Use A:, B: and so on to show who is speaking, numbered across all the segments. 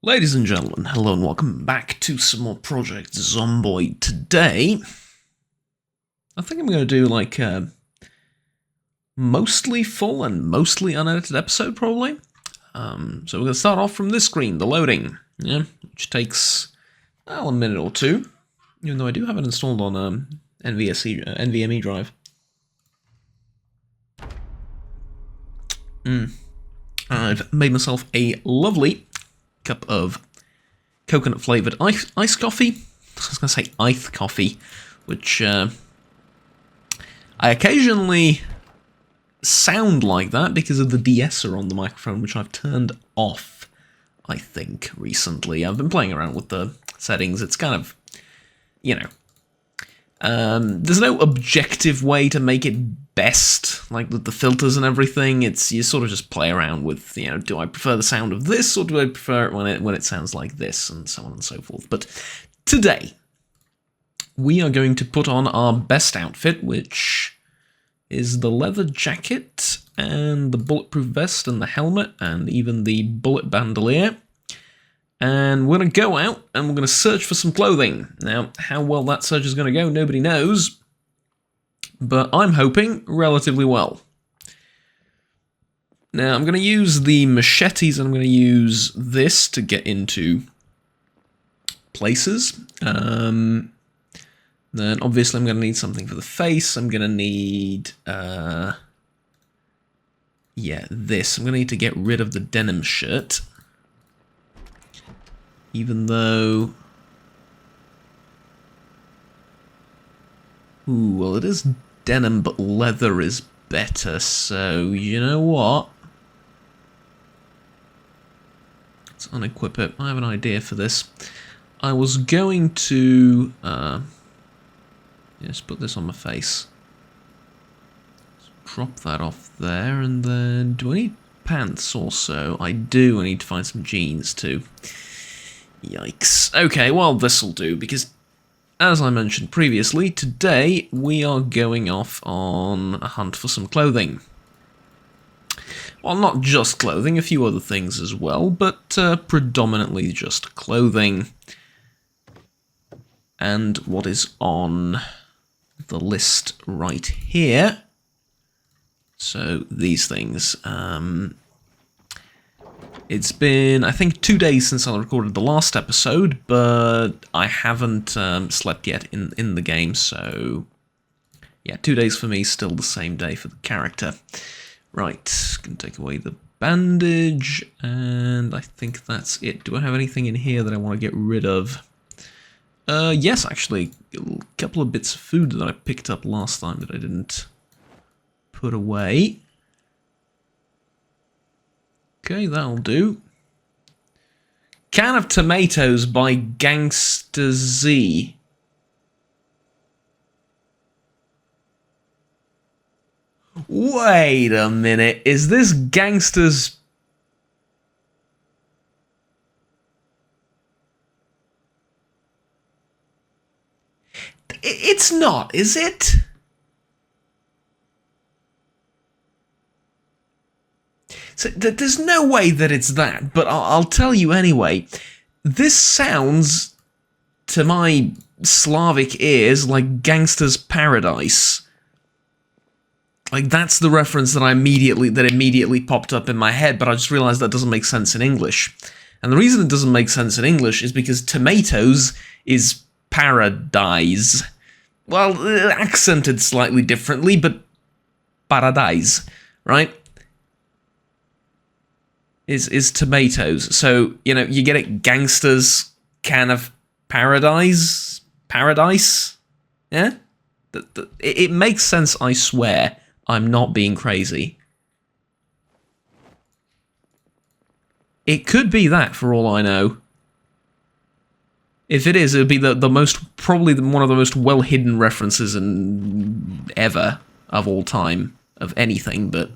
A: Ladies and gentlemen, hello and welcome back to some more Project Zomboid. Today, I think I'm going to do like a mostly full and mostly unedited episode, probably. So we're going to start off from this screen, the loading, which takes, well, a minute or two, even though I do have it installed on NVMe drive. I've made myself a lovely cup of coconut-flavoured ice coffee. I was going to say ice coffee, which I occasionally sound like that because of the de-esser on the microphone, which I've turned off, I think, recently. I've been playing around with the settings. It's kind of, there's no objective way to make it best, like with the filters and everything. It's you sort of just play around with, do I prefer the sound of this or do I prefer it when it sounds like this, and so on and so forth. But today we are going to put on our best outfit, which is the leather jacket and the bulletproof vest and the helmet and even the bullet bandolier. And we're going to go out and we're going to search for some clothing. Now, how well that search is going to go, nobody knows. But I'm hoping relatively well. Now, I'm going to use the machetes and I'm going to use this to get into places. Then, obviously, I'm going to need something for the face. I'm going to need, this. I'm going to need to get rid of the denim shirt. Even though... Ooh, well, it is denim, but leather is better, so you know what? Let's unequip it. I have an idea for this. I was going to... just put this on my face. Let's drop that off there, and then... Do I need pants also? I do. I need to find some jeans, too. Yikes. Okay, well, this'll do, because, as I mentioned previously, today we are going off on a hunt for some clothing. Well, not just clothing, a few other things as well, but predominantly just clothing. And what is on the list right here. So, these things. It's been, I think, 2 days since I recorded the last episode, but I haven't slept yet in the game, so... Yeah, 2 days for me, still the same day for the character. Right, can take away the bandage, and I think that's it. Do I have anything in here that I want to get rid of? Yes, actually, a couple of bits of food that I picked up last time that I didn't put away. Okay, that'll do. Can of tomatoes by Gangster Z. Wait a minute, is this Gangster's... It's not, is it? So there's no way that it's that, but I'll tell you anyway. This sounds, to my Slavic ears, like Gangster's Paradise. Like, that's the reference that immediately popped up in my head, but I just realized that doesn't make sense in English. And the reason it doesn't make sense in English is because tomatoes is paradise. Well, accented slightly differently, but paradise, right? Is tomatoes. So, you get it, Gangster's Can of Paradise? Paradise? Yeah? It makes sense, I swear. I'm not being crazy. It could be that, for all I know. If it is, it would be the most, probably one of the most well-hidden references ever, of all time, of anything, but...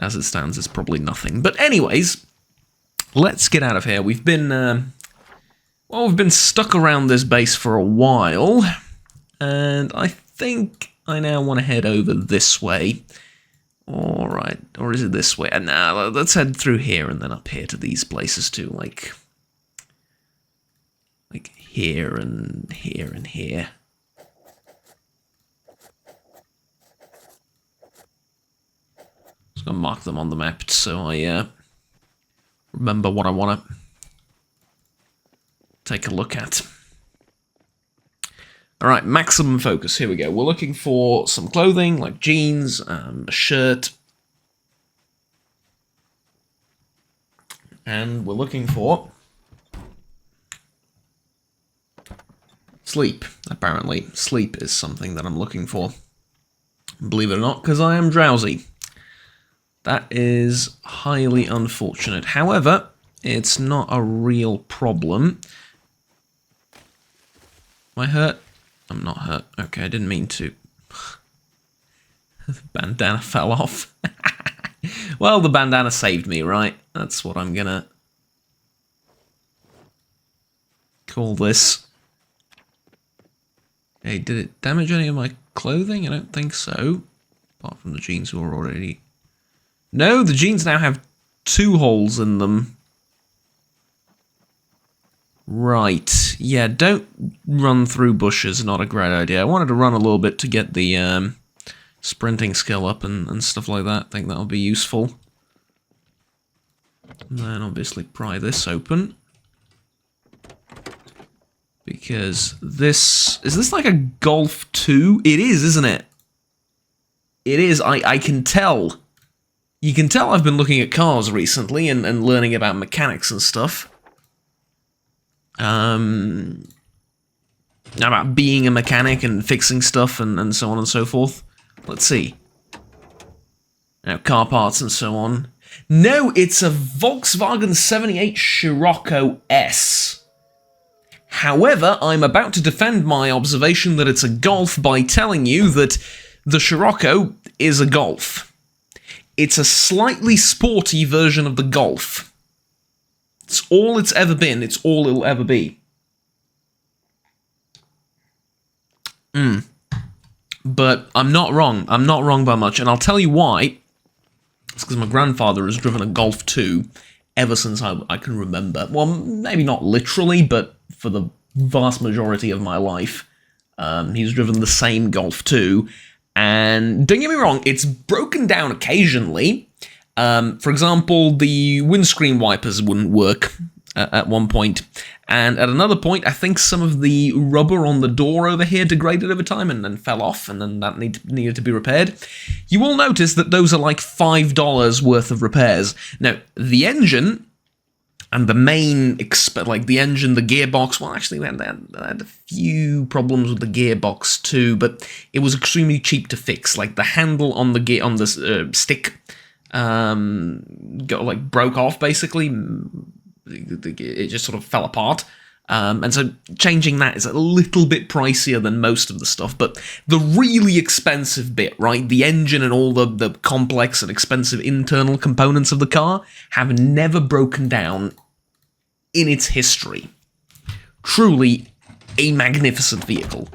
A: As it stands, it's probably nothing. But anyways, let's get out of here. We've been, we've been stuck around this base for a while. And I think I now want to head over this way, Alright, or is it this way? Nah, let's head through here and then up here to these places too, like here and here and here. Just gonna mark them on the map so I remember what I want to take a look at. Alright, maximum focus, here we go. We're looking for some clothing, like jeans, a shirt. And we're looking for sleep, apparently. Sleep is something that I'm looking for. Believe it or not, because I am drowsy. That is highly unfortunate. However, it's not a real problem. Am I hurt? I'm not hurt. Okay, I didn't mean to. The bandana fell off. Well, the bandana saved me, right? That's what I'm gonna call this. Hey, did it damage any of my clothing? I don't think so. Apart from the jeans who are already... No, the jeans now have 2 holes in them. Right. Yeah, don't run through bushes. Not a great idea. I wanted to run a little bit to get the sprinting skill up and stuff like that. I think that'll be useful. And then obviously pry this open. Because this... Is this like a Golf 2? It is, isn't it? It is. I can tell. You can tell I've been looking at cars recently and learning about mechanics and stuff. About being a mechanic and fixing stuff and so on and so forth. Let's see. Now, car parts and so on. No, it's a Volkswagen 78 Scirocco S. However, I'm about to defend my observation that it's a Golf by telling you that the Scirocco is a Golf. It's a slightly sporty version of the Golf. It's all it's ever been. It's all it'll ever be. But I'm not wrong. I'm not wrong by much. And I'll tell you why. It's because my grandfather has driven a Golf 2 ever since I can remember. Well, maybe not literally, but for the vast majority of my life. He's driven the same Golf 2. And don't get me wrong, it's broken down occasionally. For example, the windscreen wipers wouldn't work at one point. And at another point, I think some of the rubber on the door over here degraded over time and then fell off, and then that needed to be repaired. You will notice that those are like $5 worth of repairs. Now, the engine and the main, like the engine, the gearbox, well, actually, we had a few problems with the gearbox too, but it was extremely cheap to fix. Like the handle on the stick broke off, basically. It just sort of fell apart. And so changing that is a little bit pricier than most of the stuff, but the really expensive bit, right, the engine and all the complex and expensive internal components of the car have never broken down in its history. Truly a magnificent vehicle.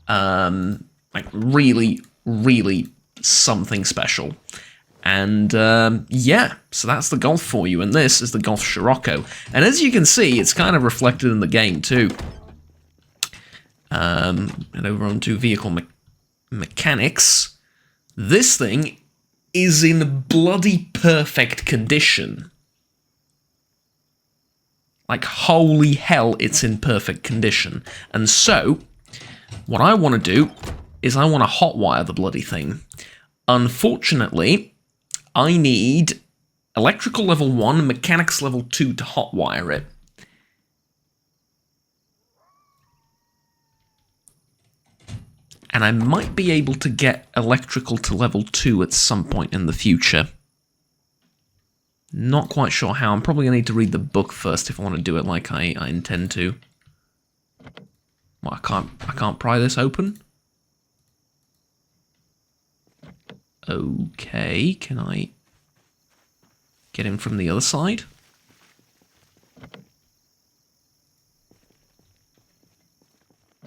A: Like really, really something special. And, yeah, so that's the Golf for you, and this is the Golf Scirocco. And as you can see, it's kind of reflected in the game, too. And over onto vehicle mechanics. This thing is in bloody perfect condition. Like, holy hell, it's in perfect condition. And so, what I want to do is I want to hotwire the bloody thing. Unfortunately, I need electrical level 1, mechanics level 2 to hotwire it. And I might be able to get electrical to level 2 at some point in the future. Not quite sure how. I'm probably going to need to read the book first if I want to do it like I intend to. Well, I can't pry this open? Okay, can I get him from the other side?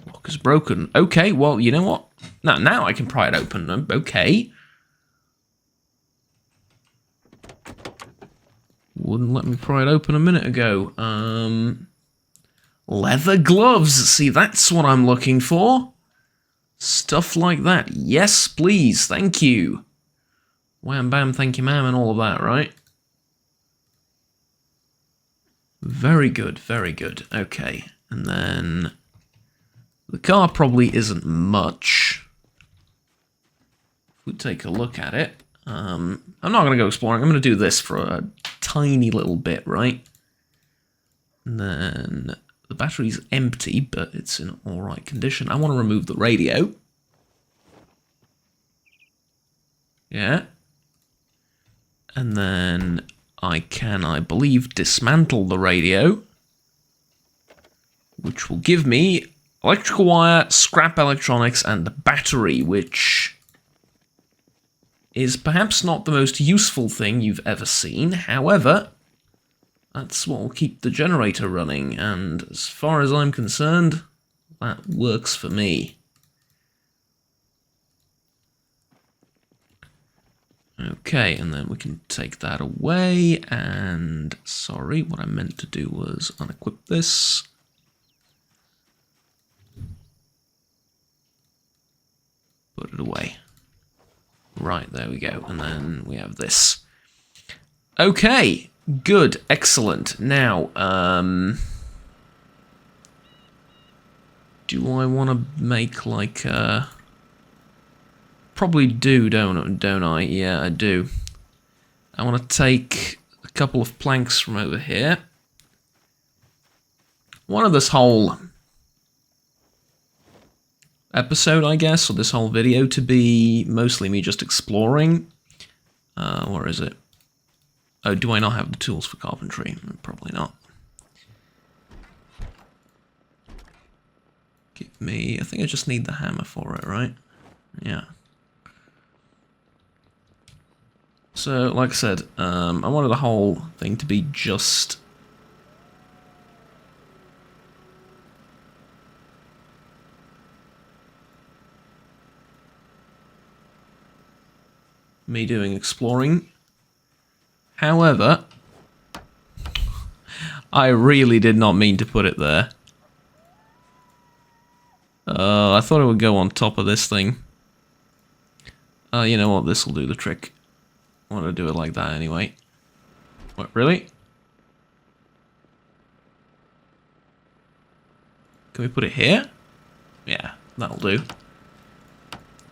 A: Lock is broken. Okay, well, you know what? Now I can pry it open. Okay. wouldn't let me pry it open a minute ago. Leather gloves. See, that's what I'm looking for. Stuff like that. Yes, please. Thank you. Wham, bam, thank you, ma'am, and all of that, right? Very good, very good. Okay, and then the car probably isn't much. If we take a look at it, I'm not going to go exploring. I'm going to do this for a tiny little bit, right? And then the battery's empty, but it's in all right condition. I want to remove the radio. Yeah. And then I can, I believe, dismantle the radio, which will give me electrical wire, scrap electronics, and the battery, which is perhaps not the most useful thing you've ever seen. However, that's what will keep the generator running, and as far as I'm concerned, that works for me. Okay, and then we can take that away, and sorry, what I meant to do was unequip this. Put it away. Right, there we go, and then we have this. Okay, good, excellent. Now, do I want to make like a... Probably do, don't I? Yeah, I do. I want to take a couple of planks from over here. I wanted this whole episode, I guess, or this whole video to be mostly me just exploring. Where is it? Oh, do I not have the tools for carpentry? Probably not. Give me... I think I just need the hammer for it, right? Yeah. So, like I said, I wanted the whole thing to be just me doing exploring. However, I really did not mean to put it there. I thought it would go on top of this thing. You know what, this will do the trick. I want to do it like that anyway. What, really? Can we put it here? Yeah, that'll do.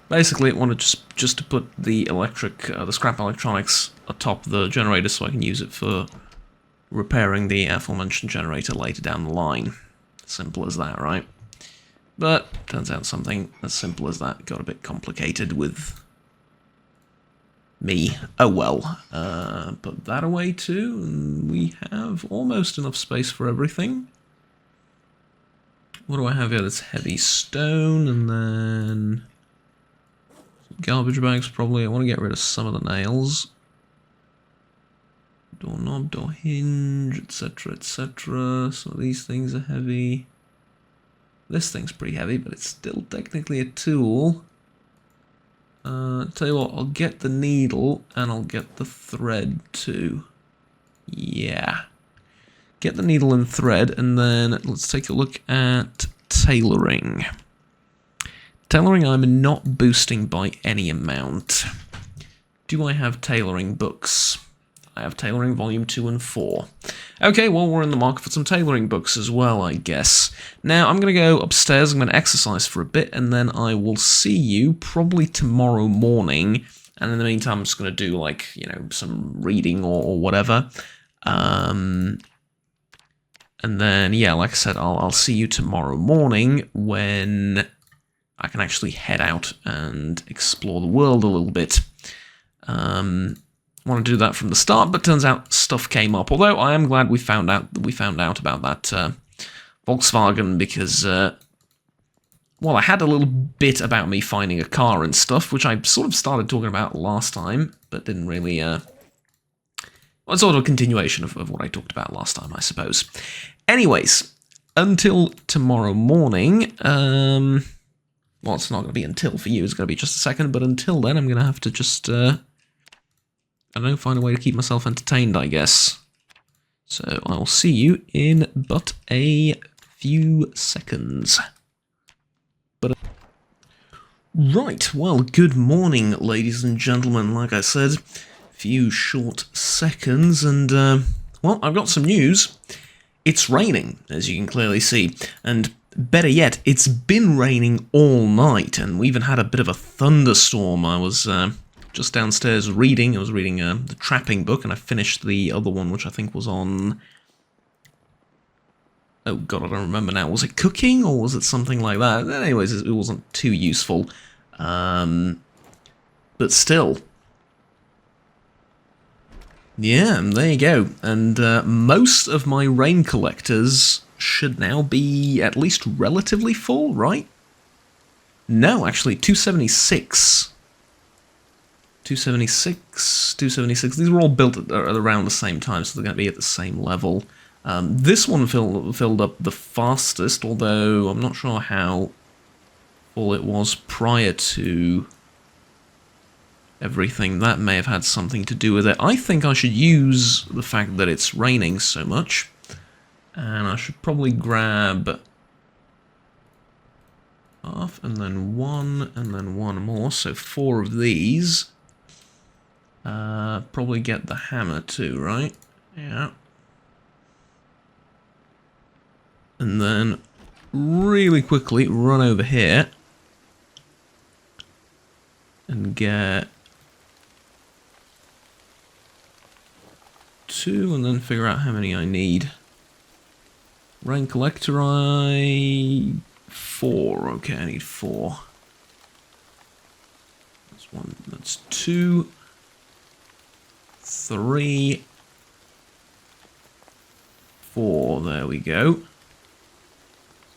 A: Basically, I wanted just to put the the scrap electronics atop the generator so I can use it for repairing the aforementioned generator later down the line. Simple as that, right? But turns out something as simple as that got a bit complicated with me. Oh well. Put that away too, and we have almost enough space for everything. What do I have here that's heavy? Stone, and then garbage bags probably. I want to get rid of some of the nails. Doorknob, door hinge, etc, etc. Some of these things are heavy. This thing's pretty heavy, but it's still technically a tool. Tell you what, I'll get the needle and I'll get the thread too. Yeah. Get the needle and thread, and then let's take a look at tailoring. Tailoring I'm not boosting by any amount. Do I have tailoring books? I have tailoring volume 2 and 4. Okay, well, we're in the market for some tailoring books as well, I guess. Now, I'm going to go upstairs, I'm going to exercise for a bit, and then I will see you probably tomorrow morning. And in the meantime, I'm just going to do, like, you know, some reading or whatever. And then, yeah, like I said, I'll see you tomorrow morning when I can actually head out and explore the world a little bit. I want to do that from the start, but turns out stuff came up. Although I am glad we found out about that Volkswagen because, well, I had a little bit about me finding a car and stuff, which I sort of started talking about last time, but didn't really. Well, it's sort of a continuation of what I talked about last time, I suppose. Anyways, until tomorrow morning. Well, it's not going to be until for you. It's going to be just a second, but until then, I'm going to have to just. I don't know, find a way to keep myself entertained, I guess. So I'll see you in but a few seconds. Right, well, good morning, ladies and gentlemen. Like I said, few short seconds, and, well, I've got some news. It's raining, as you can clearly see, and better yet, it's been raining all night, and we even had a bit of a thunderstorm. I was just downstairs reading. I was reading the trapping book, and I finished the other one, which I think was on... Oh god, I don't remember now. Was it cooking, or was it something like that? Anyways, it wasn't too useful. But still. Yeah, there you go. And most of my rain collectors should now be at least relatively full, right? No, actually, 276. 276, 276. These were all built at around the same time, so they're going to be at the same level. This one filled up the fastest, although I'm not sure how full it was prior to everything. That may have had something to do with it. I think I should use the fact that it's raining so much, and I should probably grab half, and then one more, so 4 of these. Probably get the hammer too, right? Yeah. And then really quickly run over here and get 2, and then figure out how many I need. Rain collector, 4. Okay, I need 4. That's 1, that's 2, 3, 4, there we go.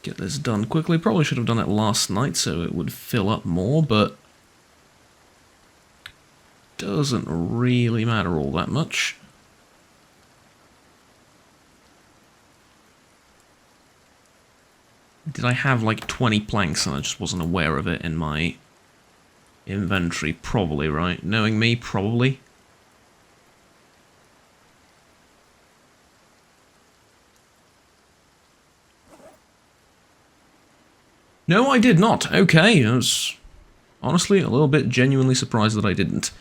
A: Get this done quickly. Probably should have done it last night so it would fill up more, but doesn't really matter all that much. Did I have like 20 planks and I just wasn't aware of it in my inventory? Probably, right? Knowing me, probably. No, I did not. Okay, I was honestly a little bit genuinely surprised that I didn't.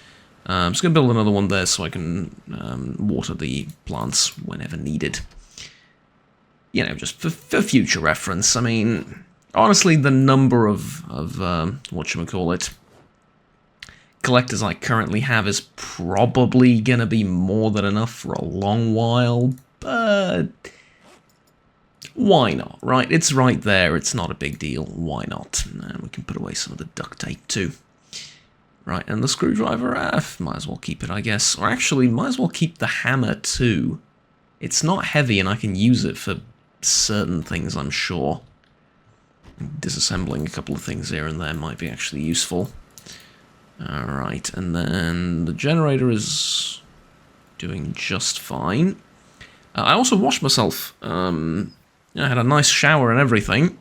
A: I'm just going to build another one there so I can water the plants whenever needed. You know, just for future reference. I mean, honestly, the number of whatchamacallit, collectors I currently have is probably going to be more than enough for a long while, but why not, right? It's right there, it's not a big deal, why not? And we can put away some of the duct tape too. Right, and the screwdriver, might as well keep it, I guess. Or actually, might as well keep the hammer too. It's not heavy and I can use it for certain things, I'm sure. Disassembling a couple of things here and there might be actually useful. Alright, and then the generator is doing just fine. I also washed myself. I had a nice shower and everything.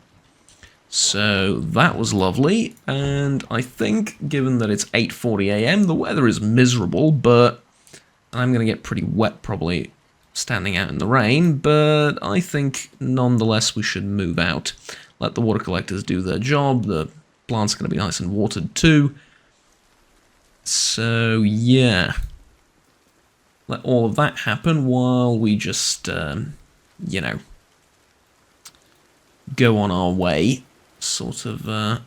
A: So that was lovely, and I think, given that it's 8:40 AM, the weather is miserable, but I'm going to get pretty wet probably standing out in the rain, but I think nonetheless we should move out. Let the water collectors do their job, the plants are going to be nice and watered too. So yeah, let all of that happen while we just, you know, go on our way. Sort of,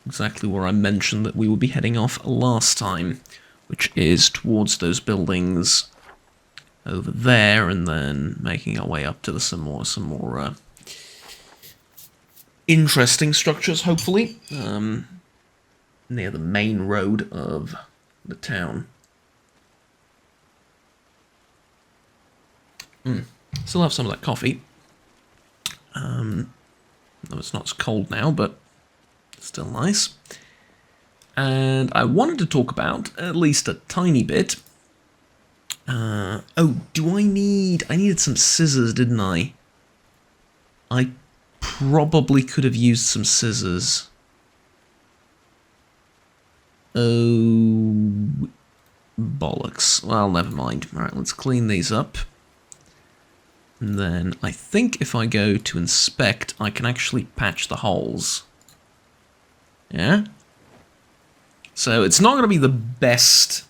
A: exactly where I mentioned that we would be heading off last time, which is towards those buildings over there, and then making our way up to some more interesting structures, hopefully, near the main road of the town. Still have some of that coffee. Though it's not as cold now, but still nice. And I wanted to talk about, at least a tiny bit... oh, do I needed some scissors, didn't I? I probably could have used some scissors. Oh, Bollocks. Well, never mind. Alright, let's clean these up. And then I think if I go to inspect, I can actually patch the holes. Yeah? So it's not going to be the best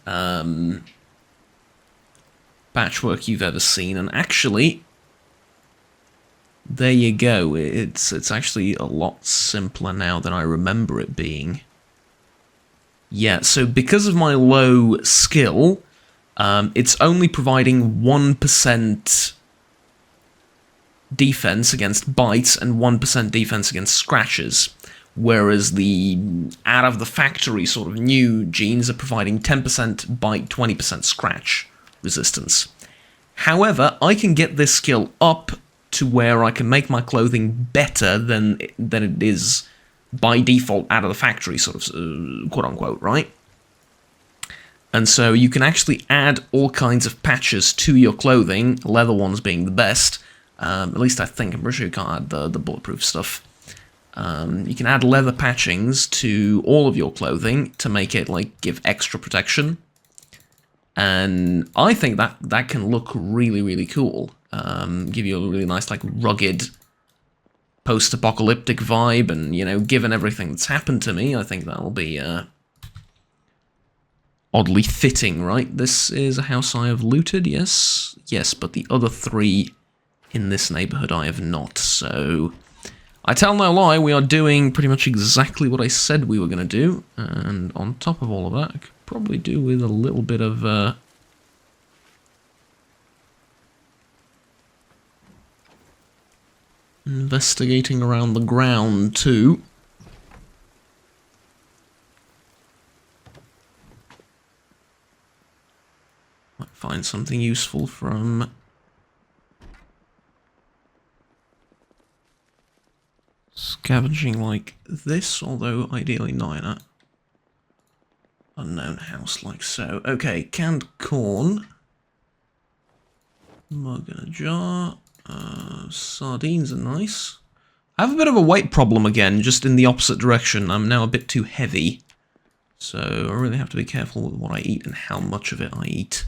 A: patchwork you've ever seen, and actually, there you go. It's actually a lot simpler now than I remember it being. Yeah, so because of my low skill, it's only providing 1% defense against bites and 1% defense against scratches. Whereas the out of the factory sort of new genes are providing 10% bite, 20% scratch resistance. However, I can get this skill up to where I can make my clothing better than it is by default out of the factory, sort of quote unquote, right? And so you can actually add all kinds of patches to your clothing, leather ones being the best. At least I think. I'm pretty sure you can't add the bulletproof stuff. You can add leather patchings to all of your clothing to make it, like, give extra protection. And I think that can look really, really cool. Give you a really nice, like, rugged, post-apocalyptic vibe. And, you know, given everything that's happened to me, I think that'll be oddly fitting, right? This is a house I have looted, yes. Yes, but the other 3 in this neighborhood I have not, so I tell no lie, we are doing pretty much exactly what I said we were going to do, and on top of all of that, I could probably do with a little bit of investigating around the ground too. Might find something useful from scavenging like this, although ideally not in an unknown house like so. Okay, canned corn. Mug in a jar. Sardines are nice. I have a bit of a weight problem again, just in the opposite direction. I'm now a bit too heavy. So I really have to be careful with what I eat and how much of it I eat.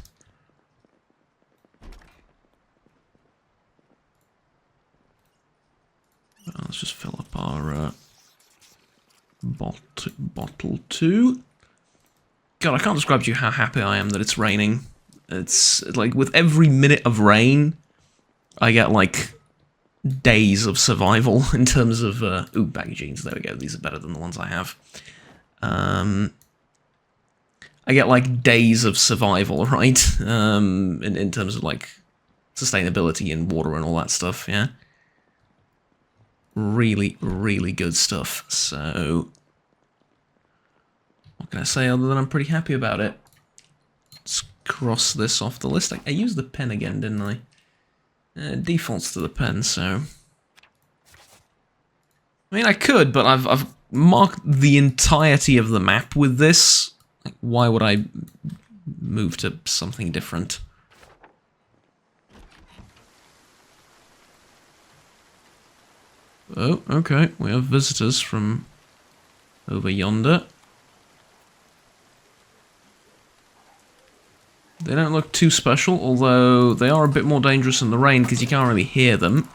A: Let's just fill up our bottle 2. God, I can't describe to you how happy I am that it's raining. It's like with every minute of rain, I get like days of survival in terms of ooh, baggy jeans. There we go. These are better than the ones I have. I get like days of survival, right? In terms of like sustainability and water and all that stuff. Yeah. Really, really good stuff. So, what can I say other than I'm pretty happy about it? Let's cross this off the list. I used the pen again, didn't I? It defaults to the pen, so... I mean, I could, but I've marked the entirety of the map with this. Like, why would I move to something different? Oh, okay. We have visitors from over yonder. They don't look too special, although they are a bit more dangerous in the rain because you can't really hear them.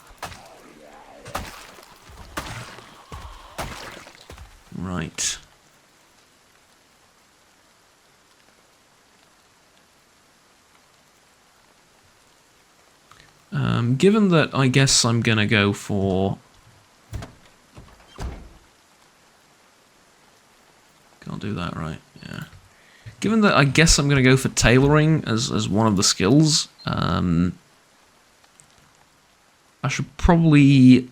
A: Right. Given that I guess I'm gonna go for... Can't do that, right? Yeah. Given that I guess I'm gonna go for tailoring as one of the skills, I should probably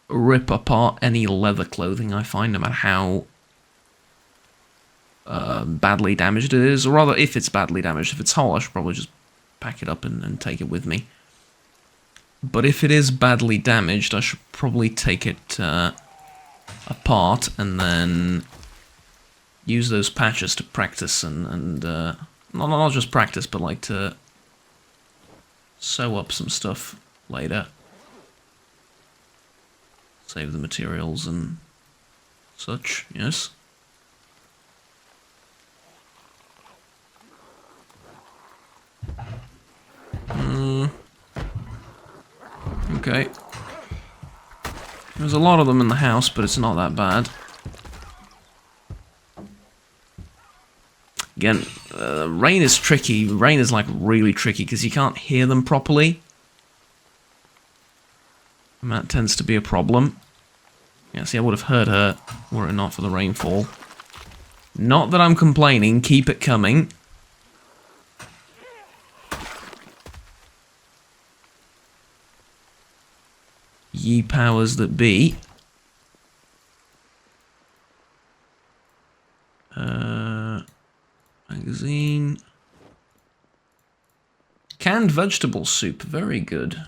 A: rip apart any leather clothing I find, no matter how badly damaged it is. Or rather, if it's badly damaged. If it's whole, I should probably just pack it up and take it with me. But if it is badly damaged, I should probably take it apart and then use those patches to practice and not just practice, but like to sew up some stuff later. Save the materials and such, yes. Okay. There's a lot of them in the house, but it's not that bad. Again, rain is tricky. Rain is like really tricky because you can't hear them properly. And that tends to be a problem. Yeah, see, I would have heard her were it not for the rainfall. Not that I'm complaining, keep it coming. Ye powers that be. Magazine. Canned vegetable soup, very good.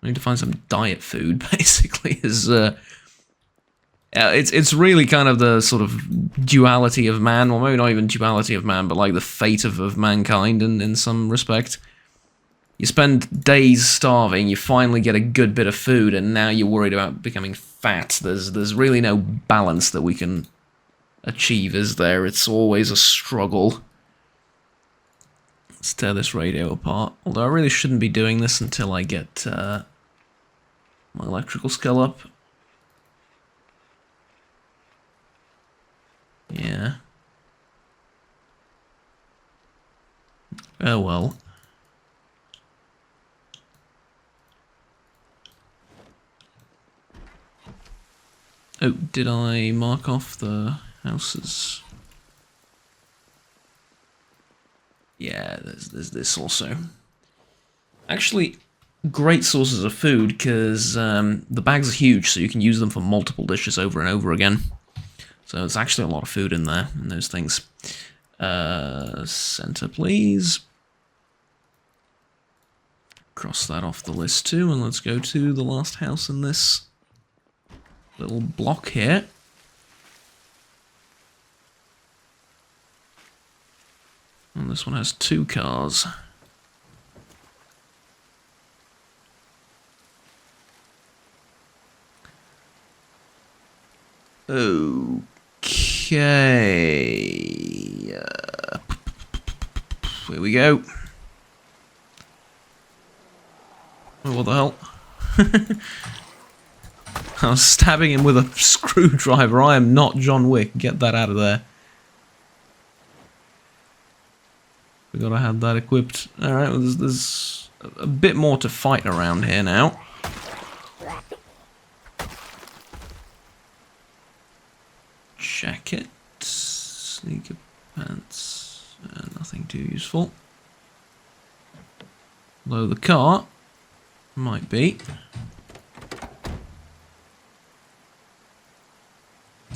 A: I need to find some diet food, basically. It's really kind of the sort of duality of man, well, maybe not even duality of man, but like the fate of mankind in some respect. You spend days starving, you finally get a good bit of food, and now you're worried about becoming fat. There's really no balance that we can achieve, is there? It's always a struggle. Let's tear this radio apart. Although I really shouldn't be doing this until I get my electrical skill up. Yeah. Oh well. Oh, did I mark off the houses? Yeah, there's this also. Actually, great sources of food, because the bags are huge, so you can use them for multiple dishes over and over again. So there's actually a lot of food in there, in those things. Center, please. Cross that off the list too, and let's go to the last house in this little block here. And this one has 2 cars. Okay. Here we go. Oh, what the hell? I was stabbing him with a screwdriver. I am not John Wick. Get that out of there. We gotta have that equipped. Alright, well, there's a bit more to fight around here now. Jacket. Sneaker pants. Nothing too useful. Although the car might be.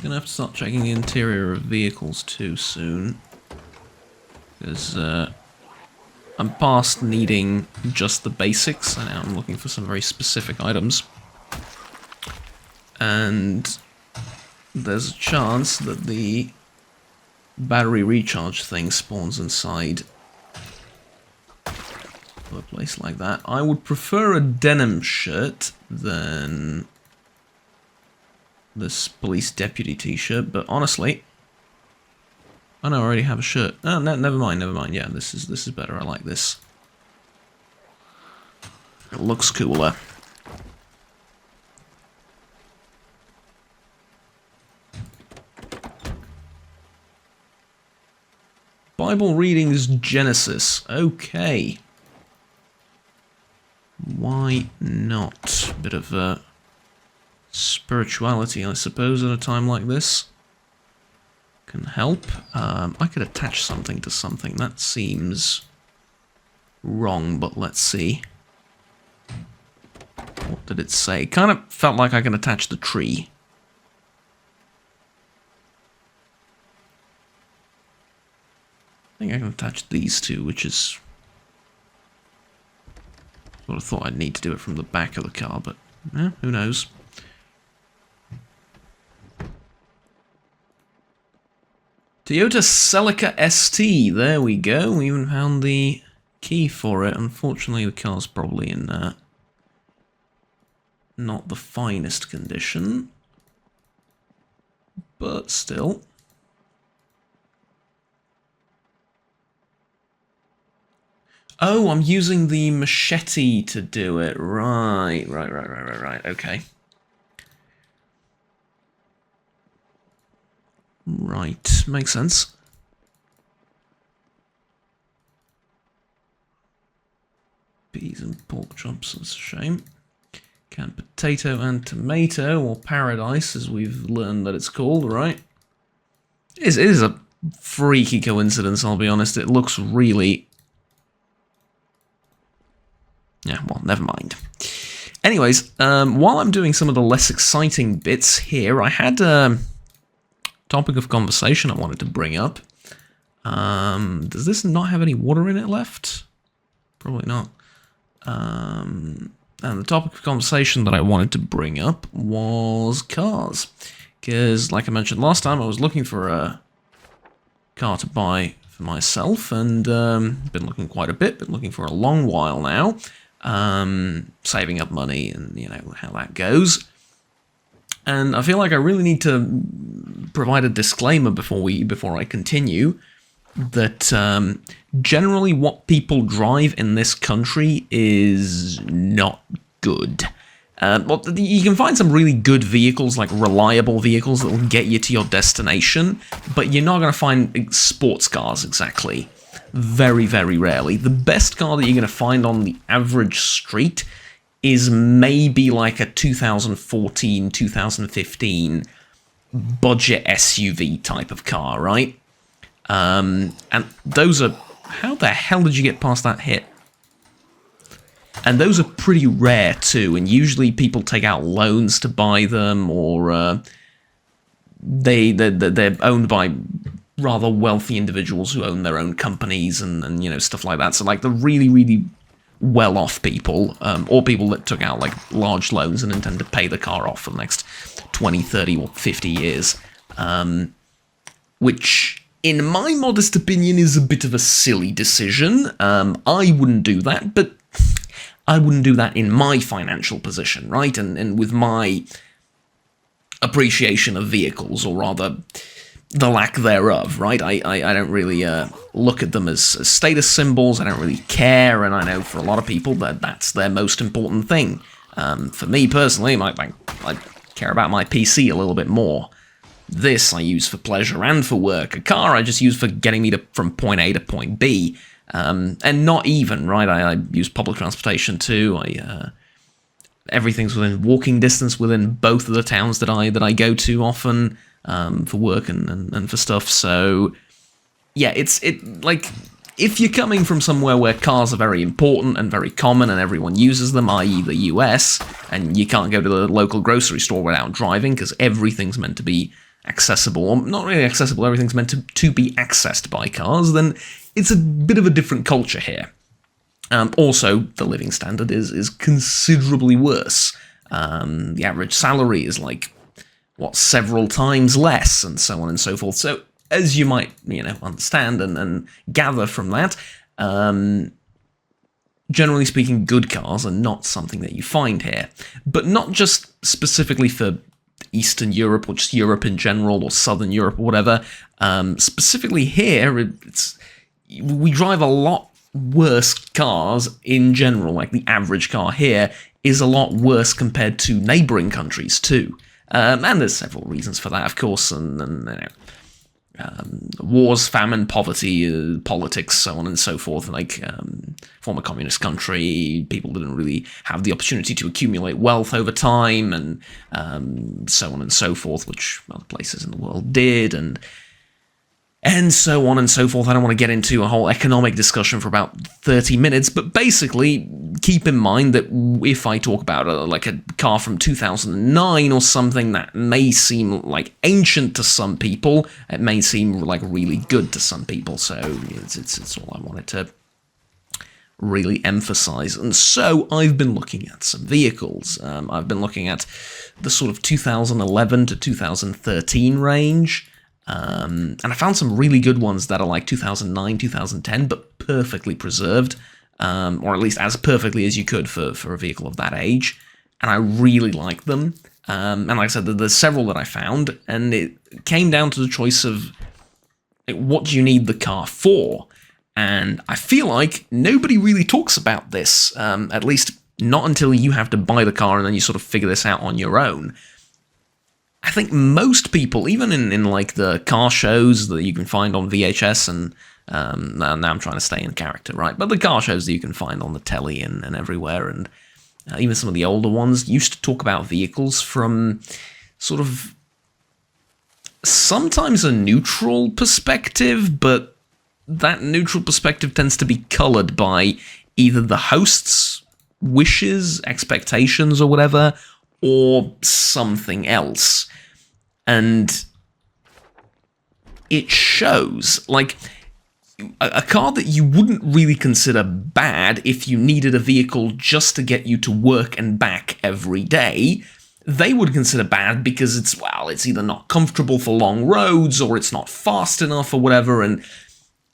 A: Gonna have to start checking the interior of vehicles too soon. Because I'm past needing just the basics, and now I'm looking for some very specific items. And there's a chance that the battery recharge thing spawns inside of a place like that. I would prefer a denim shirt than this police deputy t-shirt, but honestly, oh no, I already have a shirt. Oh, no, never mind. Yeah, this is better. I like this. It looks cooler. Bible readings Genesis. Okay. Why not? Bit of spirituality, I suppose, at a time like this. Can help. I could attach something to something. That seems wrong, but let's see. What did it say? Kind of felt like I can attach the tree. I think I can attach these two, which is... Sort of thought I'd need to do it from the back of the car, but who knows. Toyota Celica ST, there we go. We even found the key for it. Unfortunately, the car's probably in not the finest condition, but still. Oh, I'm using the machete to do it. Right. Okay. Right, makes sense. Peas and pork chops, that's a shame. Canned potato and tomato, or paradise, as we've learned that it's called, right? It is a freaky coincidence, I'll be honest. It looks really... Yeah, well, never mind. Anyways, while I'm doing some of the less exciting bits here, I had a topic of conversation I wanted to bring up. Does this not have any water in it left? Probably not. And the topic of conversation that I wanted to bring up was cars. Because, like I mentioned last time, I was looking for a car to buy for myself, and been looking quite a bit, been looking for a long while now. Saving up money, and you know how that goes. And I feel like I really need to provide a disclaimer before I continue, that generally what people drive in this country is not good. Well, you can find some really good vehicles, like reliable vehicles that will get you to your destination, but you're not going to find sports cars exactly. Very, very rarely. The best car that you're going to find on the average street is maybe like a 2014, 2015 budget SUV type of car, right? And those are... How the hell did you get past that hit? And those are pretty rare too, and usually people take out loans to buy them, or they're owned by rather wealthy individuals who own their own companies and you know, stuff like that. So like the really, really well-off people, or people that took out like large loans and intend to pay the car off for the next 20, 30 or 50 years, which in my modest opinion is a bit of a silly decision. I wouldn't do that, but I wouldn't do that in my financial position, right? And with my appreciation of vehicles, or rather the lack thereof, right? I don't really look at them as status symbols. I don't really care, and I know for a lot of people that that's their most important thing. For me personally, I care about my PC a little bit more. This I use for pleasure and for work. A car I just use for getting me from point A to point B. And not even, right? I use public transportation too. Everything's within walking distance within both of the towns that I go to often, for work and for stuff. So yeah, like, if you're coming from somewhere where cars are very important and very common and everyone uses them, i.e. the US, and you can't go to the local grocery store without driving because everything's meant to be accessible, or not really accessible, everything's meant to be accessed by cars, then it's a bit of a different culture here. Also, the living standard is considerably worse. The average salary is like, what, several times less, and so on and so forth. So, as you might, understand and gather from that, generally speaking, good cars are not something that you find here. But not just specifically for Eastern Europe, or just Europe in general, or Southern Europe, or whatever. Specifically here, we drive a lot worse cars in general. Like, the average car here is a lot worse compared to neighbouring countries too. And there's several reasons for that, of course, and wars, famine, poverty, politics, so on and so forth. Like, former communist country, people didn't really have the opportunity to accumulate wealth over time, and so on and so forth, which other places in the world did, and so on and so forth. I don't want to get into a whole economic discussion for about 30 minutes, but basically, keep in mind that if I talk about like a car from 2009 or something, that may seem like ancient to some people, it may seem like really good to some people, so it's all I wanted to really emphasize. And so I've been looking at some vehicles. I've been looking at the sort of 2011 to 2013 range, and I found some really good ones that are like 2009, 2010, but perfectly preserved, or at least as perfectly as you could for a vehicle of that age, and I really like them. And like I said, there's several that I found, and it came down to the choice of what do you need the car for? And I feel like nobody really talks about this, at least not until you have to buy the car and then you sort of figure this out on your own. I think most people, even in like the car shows that you can find on VHS, and now I'm trying to stay in character, right? But the car shows that you can find on the telly and everywhere, and even some of the older ones, used to talk about vehicles from sort of sometimes a neutral perspective, but that neutral perspective tends to be colored by either the host's wishes, expectations, or whatever, or something else. And it shows, like, a car that you wouldn't really consider bad if you needed a vehicle just to get you to work and back every day, they would consider bad because it's either not comfortable for long roads, or it's not fast enough, or whatever. And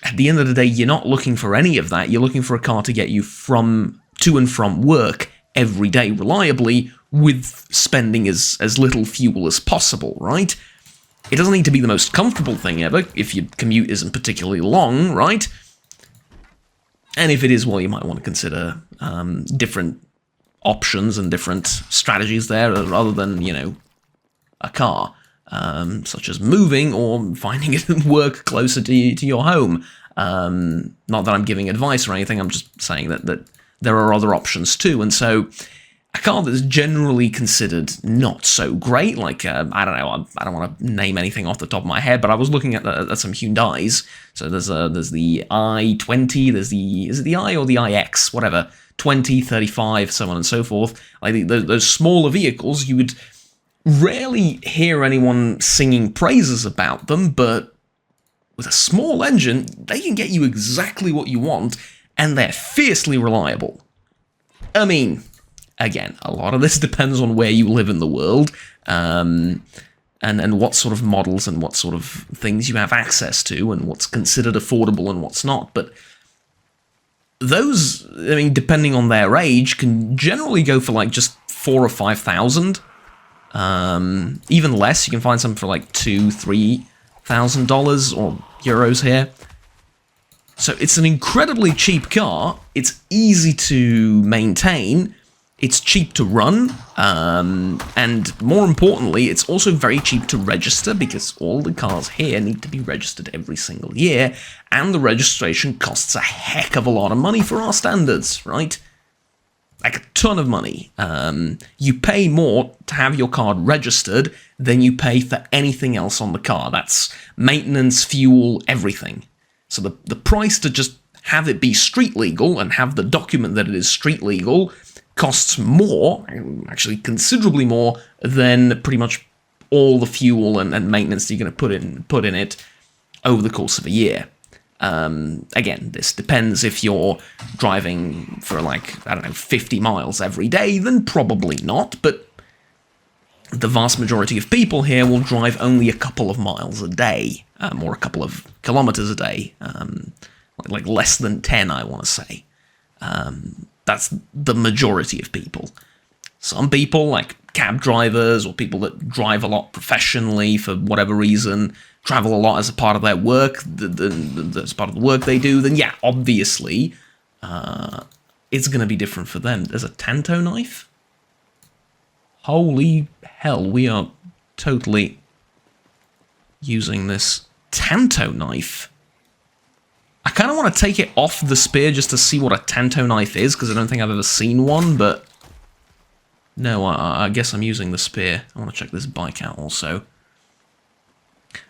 A: at the end of the day, you're not looking for any of that. You're looking for a car to get you to and from work every day reliably, with spending as little fuel as possible, right? It doesn't need to be the most comfortable thing ever if your commute isn't particularly long, right? And if it is, well, you might want to consider different options and different strategies there, rather than, a car, such as moving or finding it work closer to your home. Not that I'm giving advice or anything, I'm just saying that there are other options too, and so a car that's generally considered not so great, like, I don't know, I don't want to name anything off the top of my head, but I was looking at some Hyundais. So there's the i20, is it the i or the iX, whatever, 20, 35, so on and so forth. Like those smaller vehicles, you would rarely hear anyone singing praises about them, but with a small engine, they can get you exactly what you want, and they're fiercely reliable. I mean, again, a lot of this depends on where you live in the world, and what sort of models and what sort of things you have access to, and what's considered affordable and what's not. But those, I mean, depending on their age, can generally go for like just $4,000 or $5,000. Even less, you can find some for like $2,000-3,000 or euros here. So it's an incredibly cheap car. It's easy to maintain. It's cheap to run, and more importantly, it's also very cheap to register, because all the cars here need to be registered every single year, and the registration costs a heck of a lot of money for our standards, right? Like a ton of money. You pay more to have your car registered than you pay for anything else on the car. That's maintenance, fuel, everything. So the price to just have it be street legal and have the document that it is street legal costs more, actually considerably more, than pretty much all the fuel and maintenance that you're going to put in it over the course of a year. Again, this depends. If you're driving for, like, I don't know, 50 miles every day, then probably not, but the vast majority of people here will drive only a couple of miles a day, or a couple of kilometers a day, like less than 10, I want to say. That's the majority of people. Some people, like cab drivers or people that drive a lot professionally for whatever reason, travel a lot as a part of their work, as part of the work they do, then yeah, obviously, it's going to be different for them. There's a Tanto knife? Holy hell, we are totally using this Tanto knife. I kind of want to take it off the spear just to see what a Tanto knife is, because I don't think I've ever seen one, but no, I guess I'm using the spear. I want to check this bike out also.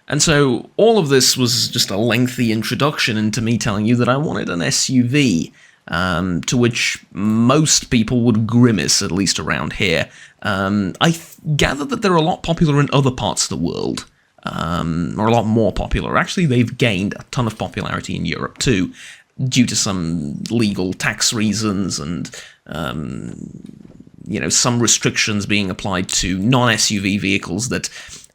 A: And so all of this was just a lengthy introduction into me telling you that I wanted an SUV, to which most people would grimace, at least around here. I gather that they're a lot popular in other parts of the world. Or a lot more popular. Actually, they've gained a ton of popularity in Europe too, due to some legal tax reasons and, some restrictions being applied to non-SUV vehicles that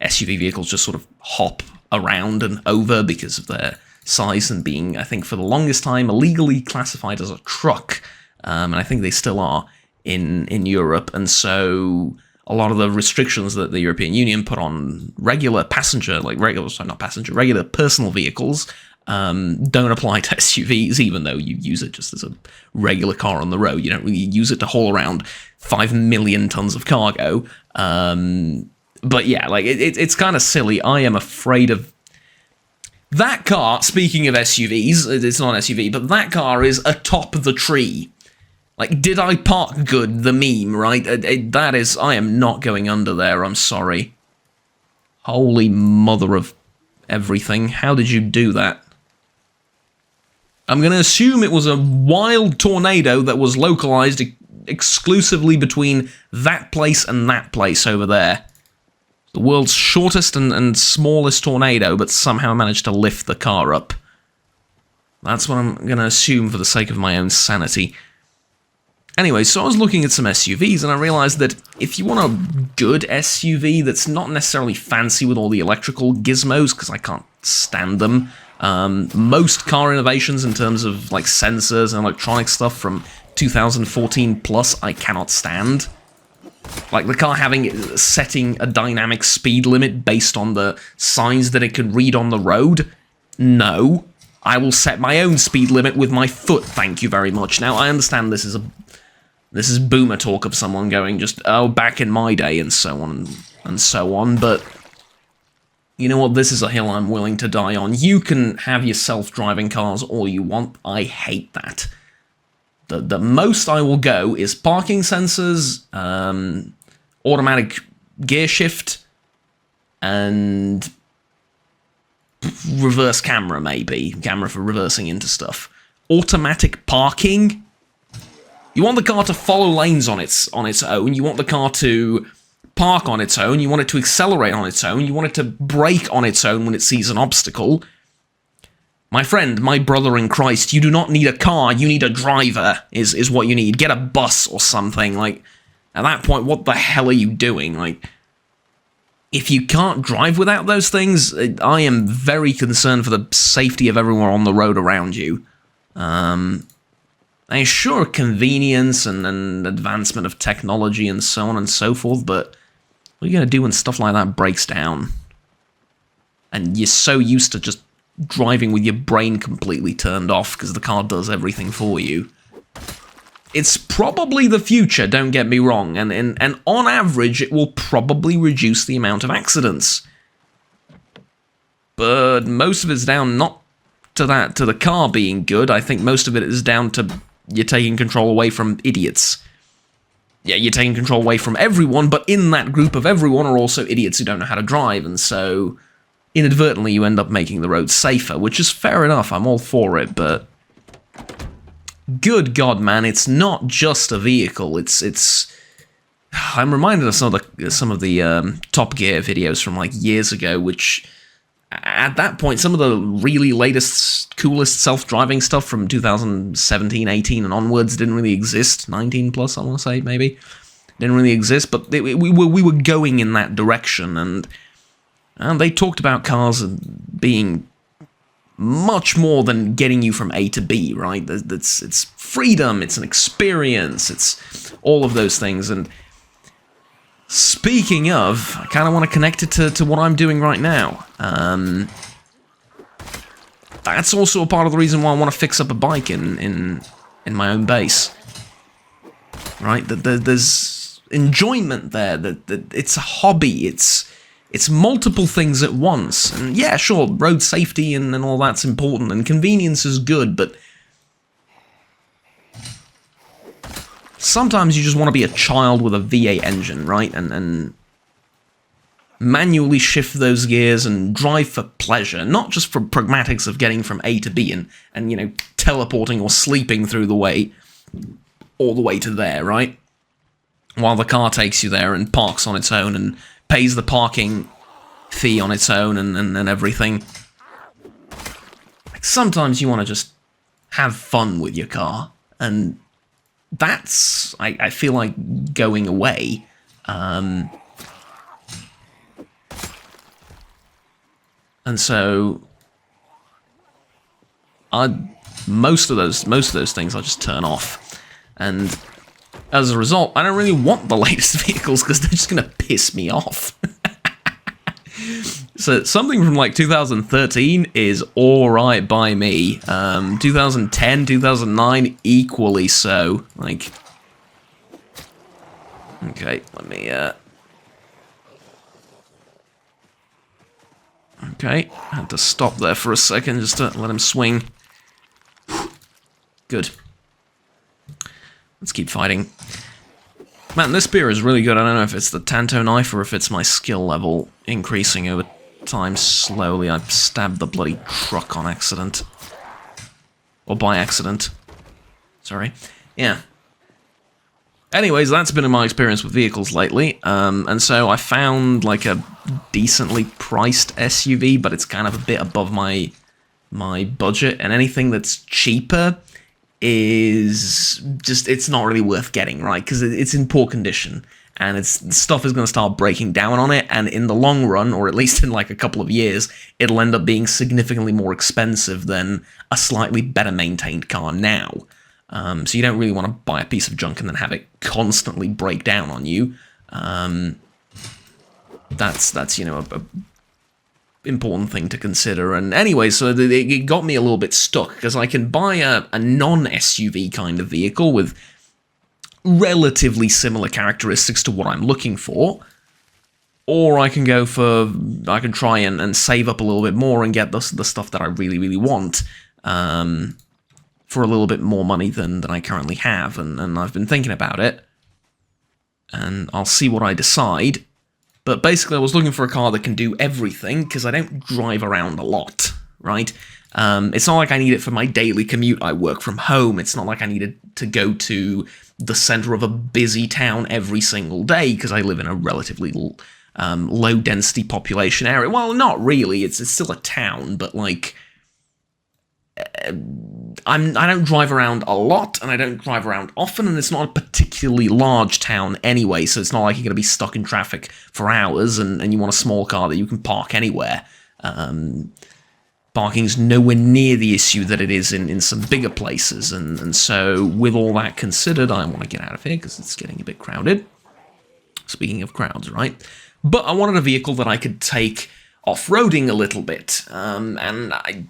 A: SUV vehicles just sort of hop around and over because of their size and being, I think, for the longest time, illegally classified as a truck. And I think they still are in Europe. And so a lot of the restrictions that the European Union put on regular personal vehicles don't apply to SUVs, even though you use it just as a regular car on the road. You don't really use it to haul around 5 million tons of cargo. But yeah, like, it's kind of silly. I am afraid of that car. Speaking of SUVs, it's not an SUV, but that car is atop the tree. Like, did I park good? The meme, right? That is, I am not going under there, I'm sorry. Holy mother of everything. How did you do that? I'm going to assume it was a wild tornado that was localized exclusively between that place and that place over there. The world's shortest and smallest tornado, but somehow managed to lift the car up. That's what I'm going to assume for the sake of my own sanity. Anyway, so I was looking at some SUVs, and I realized that if you want a good SUV that's not necessarily fancy with all the electrical gizmos, because I can't stand them, most car innovations in terms of like sensors and electronic stuff from 2014 plus, I cannot stand. Like the car setting a dynamic speed limit based on the signs that it can read on the road? No. I will set my own speed limit with my foot, thank you very much. Now, I understand this is boomer talk of someone going just, oh, back in my day, and so on, but you know what, this is a hill I'm willing to die on. You can have your self-driving cars all you want, I hate that. The most I will go is parking sensors, automatic gear shift, and reverse camera, maybe. Camera for reversing into stuff. Automatic parking? You want the car to follow lanes on its own, you want the car to park on its own, you want it to accelerate on its own, you want it to brake on its own when it sees an obstacle. My friend, my brother in Christ, you do not need a car, you need a driver, is what you need. Get a bus or something, like, at that point, what the hell are you doing? Like, if you can't drive without those things, I am very concerned for the safety of everyone on the road around you. Sure, convenience and advancement of technology and so on and so forth, but what are you going to do when stuff like that breaks down? And you're so used to just driving with your brain completely turned off because the car does everything for you. It's probably the future, don't get me wrong, and on average it will probably reduce the amount of accidents. But most of it's down not to the car being good. I think most of it is down to you're taking control away from idiots. Yeah, you're taking control away from everyone, but in that group of everyone are also idiots who don't know how to drive, and so inadvertently you end up making the road safer, which is fair enough, I'm all for it, but good God, man, it's not just a vehicle, it's I'm reminded of some of the Top Gear videos from like years ago, which at that point, some of the really latest, coolest self-driving stuff from 2017, 18 and onwards didn't really exist. 19 plus, I want to say, maybe. Didn't really exist, but we were going in that direction, and they talked about cars being much more than getting you from A to B, right? It's freedom, it's an experience, it's all of those things, and speaking of, I kind of want to connect it to what I'm doing right now. That's also a part of the reason why I want to fix up a bike in my own base. Right? There's enjoyment there. That it's a hobby. It's multiple things at once. And yeah, sure, road safety and all that's important, and convenience is good, but sometimes you just want to be a child with a V8 engine, right? And manually shift those gears and drive for pleasure, not just for pragmatics of getting from A to B and you know, teleporting or sleeping through the way, all the way to there, right? While the car takes you there and parks on its own and pays the parking fee on its own and everything. Like, sometimes you want to just have fun with your car, and that's, I feel like, going away. And so, most of those things I just turn off, and as a result, I don't really want the latest vehicles because they're just going to piss me off. So something from like 2013 is alright by me. 2010, 2009, equally so. Like, okay, let me, okay, I had to stop there for a second just to let him swing. Good. Let's keep fighting. Man, this spear is really good. I don't know if it's the Tanto knife or if it's my skill level increasing over time slowly. I've stabbed the bloody truck on accident. Or by accident. Sorry. Yeah. Anyways, that's been my experience with vehicles lately. And so I found like a decently priced SUV, but it's kind of a bit above my budget. And anything that's cheaper is just, it's not really worth getting, right? Because it's in poor condition, and stuff is going to start breaking down on it, and in the long run, or at least in like a couple of years, it'll end up being significantly more expensive than a slightly better maintained car now. So you don't really want to buy a piece of junk and then have it constantly break down on you. That's you know, a important thing to consider. And anyway, so it got me a little bit stuck, because I can buy a non-SUV kind of vehicle with relatively similar characteristics to what I'm looking for, or I can try and save up a little bit more and get the stuff that I really, really want for a little bit more money than I currently have, and I've been thinking about it, and I'll see what I decide. But basically, I was looking for a car that can do everything, because I don't drive around a lot, right? It's not like I need it for my daily commute. I work from home. It's not like I needed to go to the center of a busy town every single day, because I live in a relatively low-density population area. Well, not really. It's still a town, but, like, I don't drive around a lot, and I don't drive around often, and it's not a particularly large town anyway, so it's not like you're going to be stuck in traffic for hours, and you want a small car that you can park anywhere. Parking's nowhere near the issue that it is in some bigger places, and so with all that considered, I want to get out of here, because it's getting a bit crowded. Speaking of crowds, right? But I wanted a vehicle that I could take off-roading a little bit, and I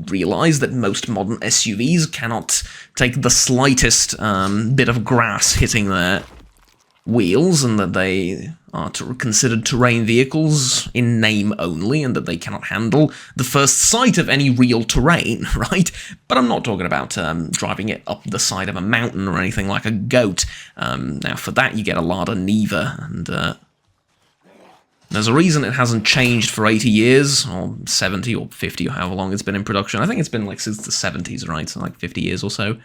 A: realize that most modern SUVs cannot take the slightest bit of grass hitting their wheels, and that they are considered terrain vehicles in name only, and that they cannot handle the first sight of any real terrain, right? But I'm not talking about driving it up the side of a mountain or anything like a goat. Now, for that, you get a Lada Niva, and there's a reason it hasn't changed for 80 years, or 70 or 50, or however long it's been in production. I think it's been like since the 70s, right? So like 50 years or so.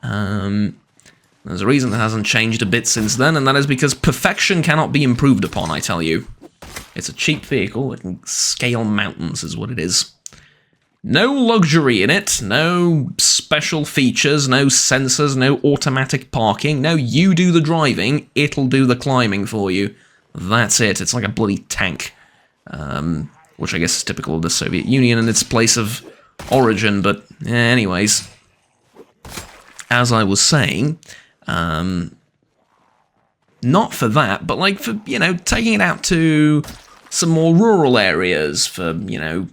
A: There's a reason it hasn't changed a bit since then, and that is because perfection cannot be improved upon, I tell you. It's a cheap vehicle that can scale mountains, is what it is. No luxury in it, no special features, no sensors, no automatic parking. No, you do the driving, it'll do the climbing for you. That's it. It's like a bloody tank, which I guess is typical of the Soviet Union and its place of origin, but anyways, as I was saying, not for that, but like for, you know, taking it out to some more rural areas, for, you know,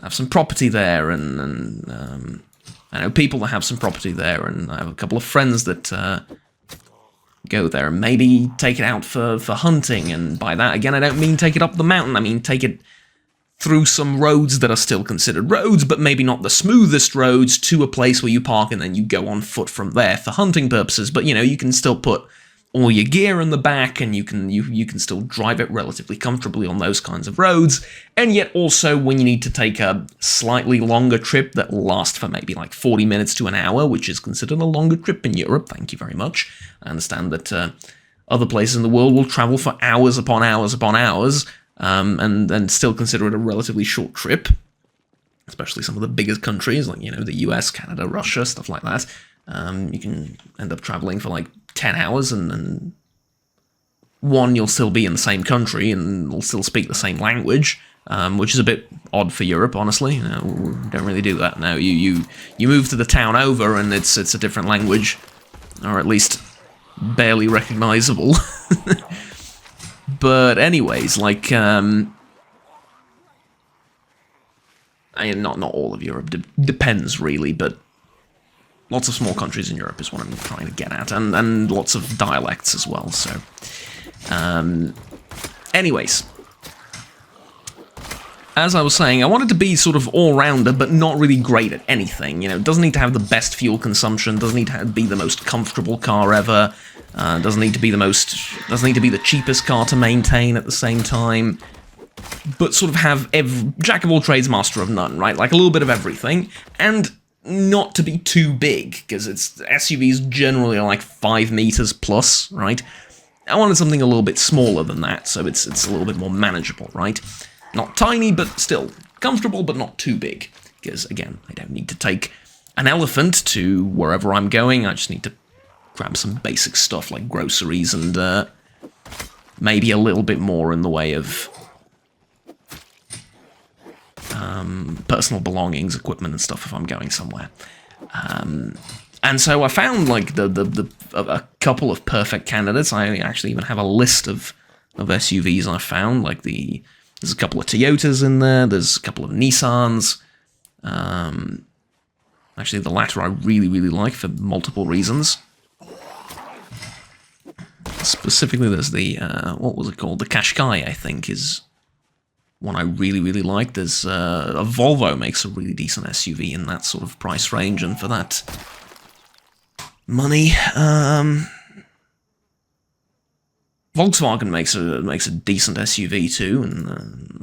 A: have some property there, and I know people that have some property there, and I have a couple of friends that go there, and maybe take it out for hunting, and by that, again, I don't mean take it up the mountain, I mean take it through some roads that are still considered roads, but maybe not the smoothest roads, to a place where you park and then you go on foot from there for hunting purposes. But, you know, you can still put all your gear in the back, and you can still drive it relatively comfortably on those kinds of roads, and yet also when you need to take a slightly longer trip that will last for maybe like 40 minutes to an hour, which is considered a longer trip in Europe, thank you very much. I understand that other places in the world will travel for hours upon hours upon hours, and still consider it a relatively short trip, especially some of the biggest countries, like, you know, the US, Canada, Russia, stuff like that. You can end up traveling for like 10 hours, and one, you'll still be in the same country and will still speak the same language, which is a bit odd for Europe, honestly. You know, we don't really do that now. You move to the town over, and it's a different language, or at least barely recognizable. But anyways, like, I mean, not all of Europe, depends really, but lots of small countries in Europe is what I'm trying to get at, and lots of dialects as well, so... anyways, as I was saying, I wanted to be sort of all-rounder, but not really great at anything. You know, it doesn't need to have the best fuel consumption, doesn't need to be the most comfortable car ever, doesn't need to be the cheapest car to maintain at the same time, but sort of have jack of all trades, master of none, right? Like a little bit of everything, and not to be too big, because SUVs generally are like 5 meters plus, right? I wanted something a little bit smaller than that, so it's a little bit more manageable, right? Not tiny, but still comfortable, but not too big. Because, again, I don't need to take an elephant to wherever I'm going. I just need to grab some basic stuff like groceries and maybe a little bit more in the way of personal belongings, equipment and stuff if I'm going somewhere. And so I found like a couple of perfect candidates. I actually even have a list of SUVs I found. Like there's a couple of Toyotas in there. There's a couple of Nissans. Actually, the latter I really, really like for multiple reasons. Specifically, there's the what was it called? The Qashqai, I think, is one I really, really like. There's a Volvo makes a really decent SUV in that sort of price range, and for that money, Volkswagen makes a decent SUV too, in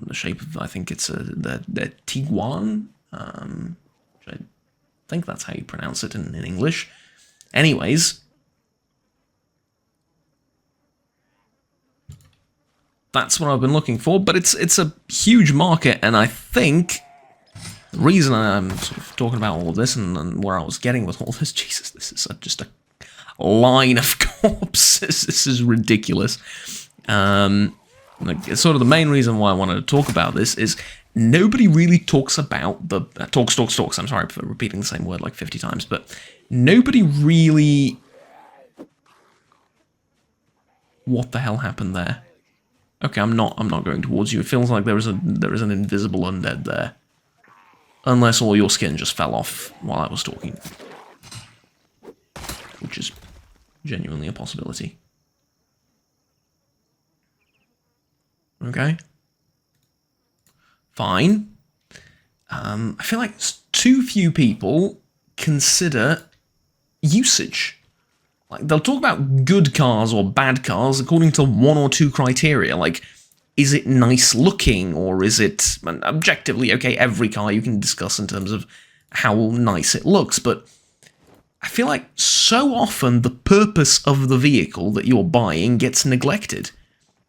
A: the shape of, I think it's their Tiguan, which I think that's how you pronounce it in English. Anyways, that's what I've been looking for, but it's a huge market, and I think the reason I'm sort of talking about all of this and where I was getting with all this, Jesus, this is just a line of corpses. This is ridiculous. Like, sort of the main reason why I wanted to talk about this is nobody really talks about the talks. I'm sorry for repeating the same word like 50 times, but nobody really. What the hell happened there? Okay, I'm not going towards you. It feels like there is an invisible undead there. Unless all your skin just fell off while I was talking. Which is genuinely a possibility. Okay. Fine. I feel like too few people consider usage. Like, they'll talk about good cars or bad cars according to one or two criteria, like, is it nice looking, or is it, objectively, okay, every car you can discuss in terms of how nice it looks, but I feel like so often the purpose of the vehicle that you're buying gets neglected,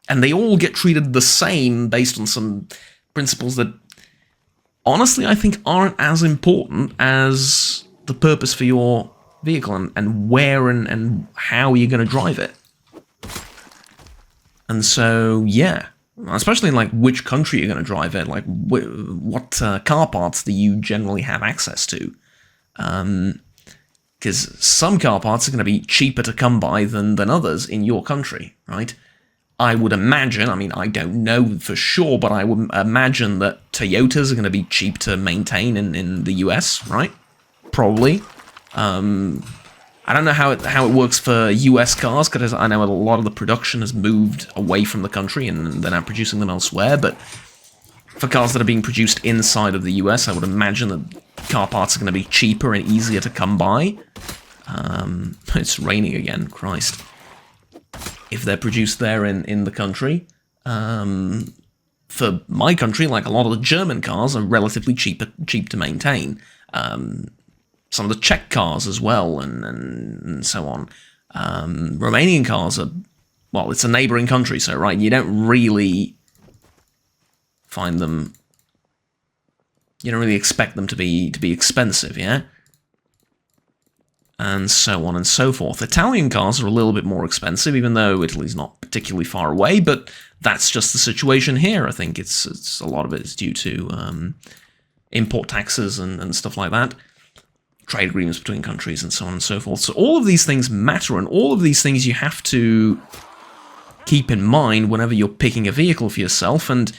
A: and they all get treated the same based on some principles that, honestly, I think aren't as important as the purpose for your vehicle and where and how you're going to drive it. And so, yeah, especially in like which country you're going to drive it, like what car parts do you generally have access to? Because some car parts are going to be cheaper to come by than others in your country, right? I would imagine, I mean, I don't know for sure, but I would imagine that Toyotas are going to be cheap to maintain in the US, right? Probably. I don't know how it works for US cars, because I know a lot of the production has moved away from the country and they're now producing them elsewhere, but for cars that are being produced inside of the US, I would imagine that car parts are going to be cheaper and easier to come by. It's raining again, Christ. If they're produced there in the country. For my country, like a lot of the German cars are relatively cheap to maintain. Some of the Czech cars as well, and so on. Romanian cars are, well, it's a neighbouring country, so, right, you don't really find them, you don't really expect them to be expensive, yeah? And so on and so forth. Italian cars are a little bit more expensive, even though Italy's not particularly far away, but that's just the situation here. I think it's a lot of it is due to import taxes and stuff like that. Trade agreements between countries and so on and so forth. So all of these things matter, and all of these things you have to keep in mind whenever you're picking a vehicle for yourself. And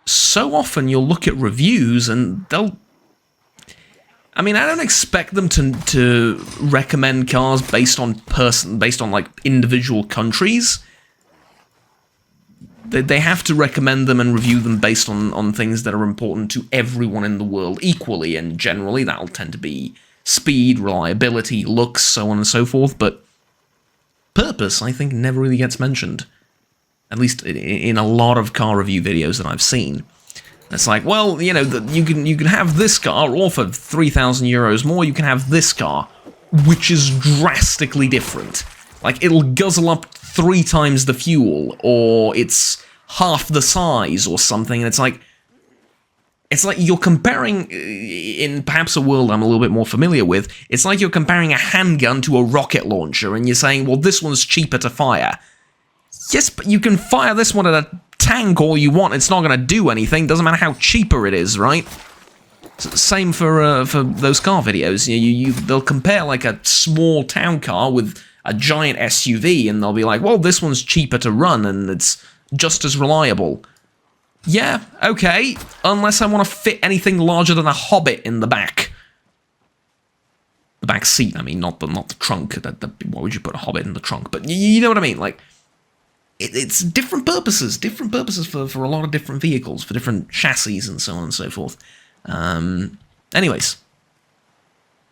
A: so often you'll look at reviews and they'll... I mean, I don't expect them to recommend cars based on like individual countries. They have to recommend them and review them based on things that are important to everyone in the world equally, and generally that'll tend to be speed, reliability, looks, so on and so forth, but purpose, I think, never really gets mentioned. At least in a lot of car review videos that I've seen. It's like, well, you know, you can have this car, or for 3,000 euros more, you can have this car, which is drastically different. Like, it'll guzzle up 3 times the fuel, or it's half the size, or something, and it's like you're comparing, in perhaps a world I'm a little bit more familiar with, it's like you're comparing a handgun to a rocket launcher, and you're saying, well, this one's cheaper to fire. Yes, but you can fire this one at a tank all you want, it's not going to do anything, doesn't matter how cheaper it is, right? Same for those car videos. They'll compare like a small town car with a giant SUV, and they'll be like, well, this one's cheaper to run, and it's just as reliable. Yeah, okay, unless I want to fit anything larger than a Hobbit in the back. The back seat, I mean, not the trunk. Why would you put a Hobbit in the trunk? But you know what I mean, like... It's different purposes for a lot of different vehicles, for different chassis and so on and so forth. Anyways,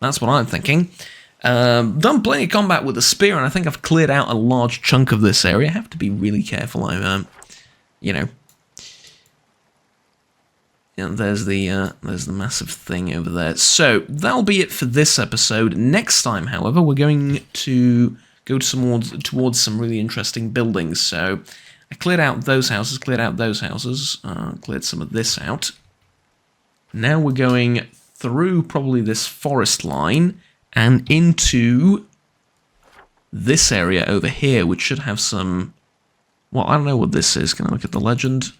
A: that's what I'm thinking. Done plenty of combat with the spear, and I think I've cleared out a large chunk of this area. I have to be really careful. You know, there's the massive thing over there. So that'll be it for this episode. Next time, however, we're going to go towards some really interesting buildings. So I cleared out those houses, cleared some of this out. Now we're going through probably this forest line and into this area over here, which should have some... Well, I don't know what this is. Can I look at the legend?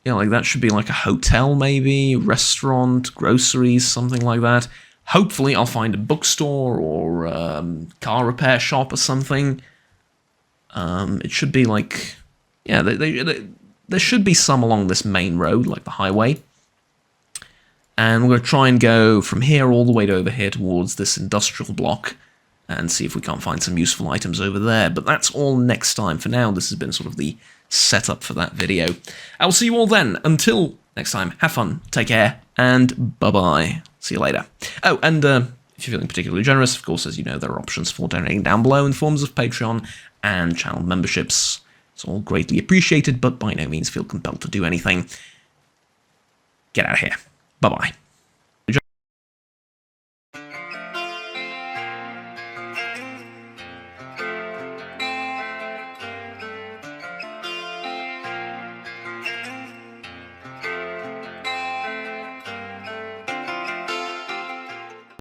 A: Yeah, like that should be like a hotel maybe, restaurant, groceries, something like that. Hopefully I'll find a bookstore or car repair shop or something. It should be like... Yeah, there should be some along this main road, like the highway. And we're going to try and go from here all the way to over here towards this industrial block and see if we can't find some useful items over there. But that's all next time. For now, this has been sort of the setup for that video. I will see you all then. Until next time, have fun, take care, and bye-bye. See you later. Oh, and if you're feeling particularly generous, of course, as you know, there are options for donating down below in the forms of Patreon and channel memberships. It's all greatly appreciated, but by no means feel compelled to do anything. Get out of here. Bye-bye.